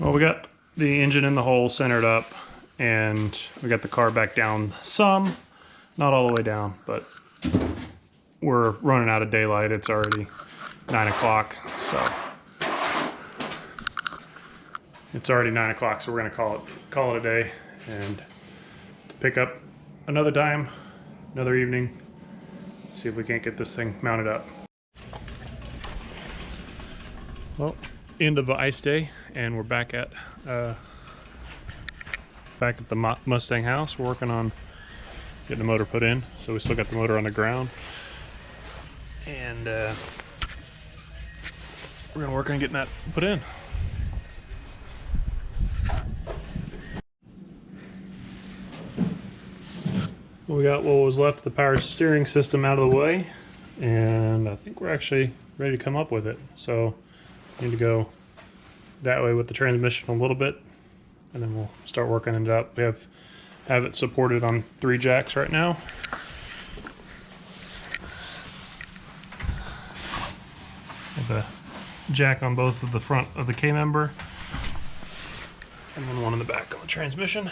Well, we got the engine in the hole centered up, and we got the car back down some, not all the way down, but we're running out of daylight. It's already 9 o'clock, so it's already 9 o'clock, so we're gonna call it a day and to pick up another dime, another evening, see if we can't get this thing mounted up. Well, end of the ice day, and we're back at the Mustang house. We're working on getting the motor put in, so we still got the motor on the ground, and we're gonna work on getting that put in. We got what was left of the power steering system out of the way, and I think we're actually ready to come up with it. So need to go that way with the transmission a little bit, and then we'll start working it up. We have it supported on 3 jacks right now. Have a jack on both of the front of the K-member, and then one in the back on the transmission.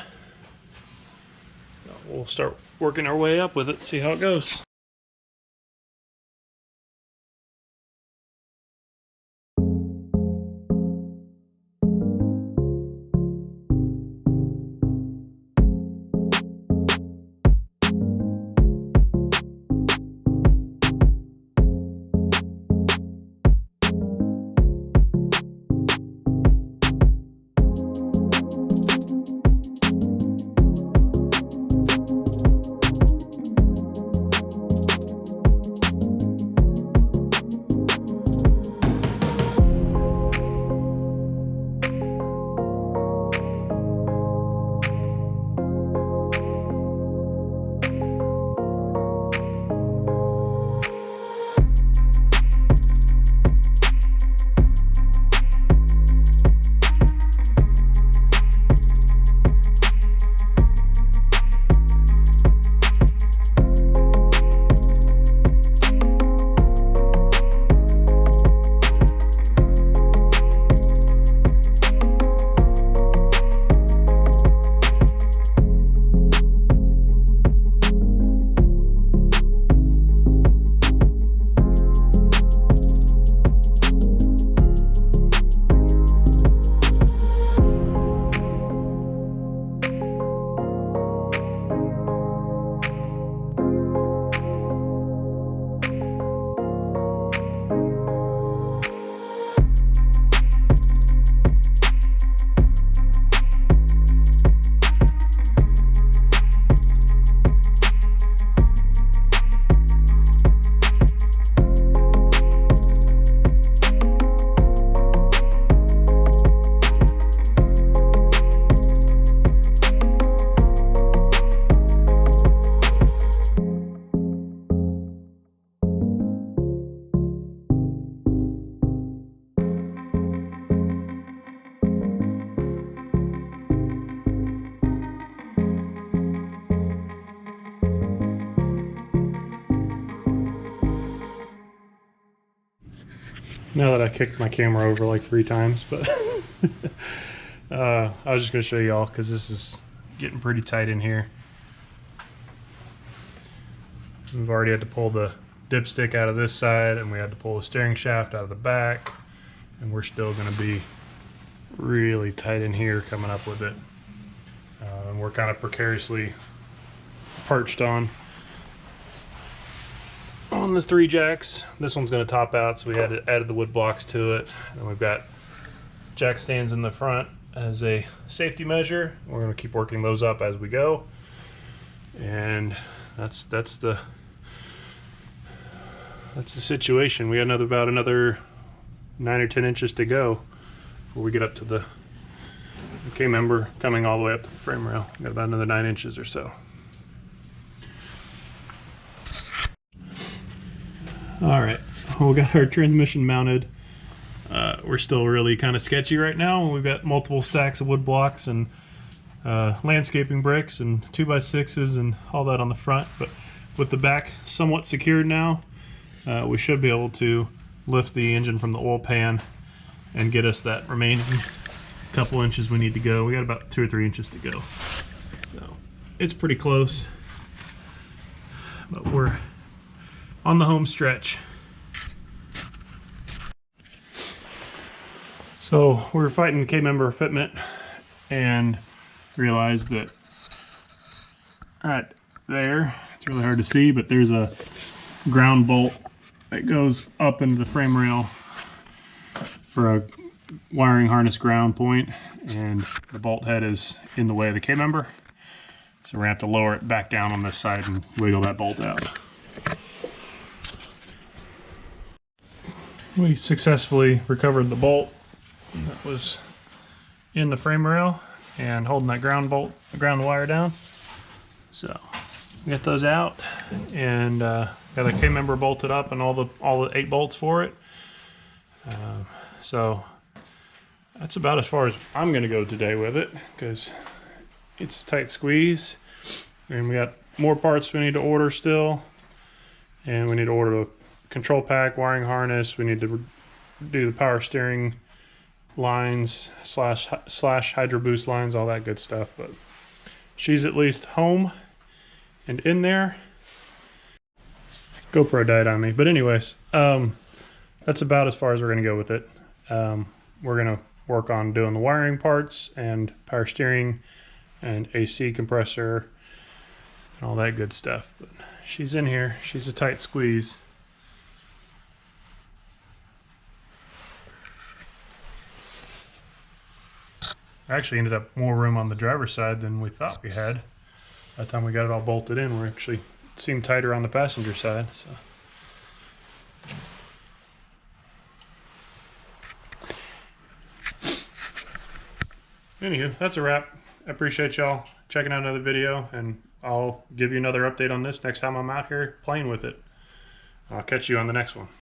So we'll start working our way up with it, see how it goes. Now that I kicked my camera over like 3 times, but I was just going to show y'all because this is getting pretty tight in here. We've already had to pull the dipstick out of this side, and we had to pull the steering shaft out of the back, and we're still going to be really tight in here coming up with it. And we're kind of precariously perched on the 3 jacks. This one's going to top out, so we added the wood blocks to it, and we've got jack stands in the front as a safety measure. We're going to keep working those up as we go, and that's the situation. We got about another 9 or 10 inches to go before we get up to the K-member coming all the way up to the frame rail. We got about another 9 inches or so. All right, well, we got our transmission mounted. We're still really kind of sketchy right now. We've got multiple stacks of wood blocks and landscaping bricks and 2x6s and all that on the front, but with the back somewhat secured now, we should be able to lift the engine from the oil pan and get us that remaining couple inches we need to go. We got about 2 or 3 inches to go. So it's pretty close, but we're on the home stretch. So we were fighting K-member fitment and realized that right there, it's really hard to see, but there's a ground bolt that goes up into the frame rail for a wiring harness ground point, and the bolt head is in the way of the K-member. So we're gonna have to lower it back down on this side and wiggle that bolt out. We successfully recovered the bolt that was in the frame rail and holding that ground wire down. So get those out, and got the K-member bolted up and all the 8 bolts for it. So that's about as far as I'm going to go today with it, because it's a tight squeeze, and we got more parts we need to order still, and we need to order a control pack, wiring harness. We need to do the power steering lines slash hydro boost lines, all that good stuff. But she's at least home and in there. GoPro died on me, but anyways, that's about as far as we're going to go with it. We're going to work on doing the wiring parts and power steering and AC compressor and all that good stuff. But she's in here. She's a tight squeeze. Actually ended up more room on the driver's side than we thought we had. By the time we got it all bolted in, we actually seemed tighter on the passenger side. So. Anywho, that's a wrap. I appreciate y'all checking out another video, and I'll give you another update on this next time I'm out here playing with it. I'll catch you on the next one.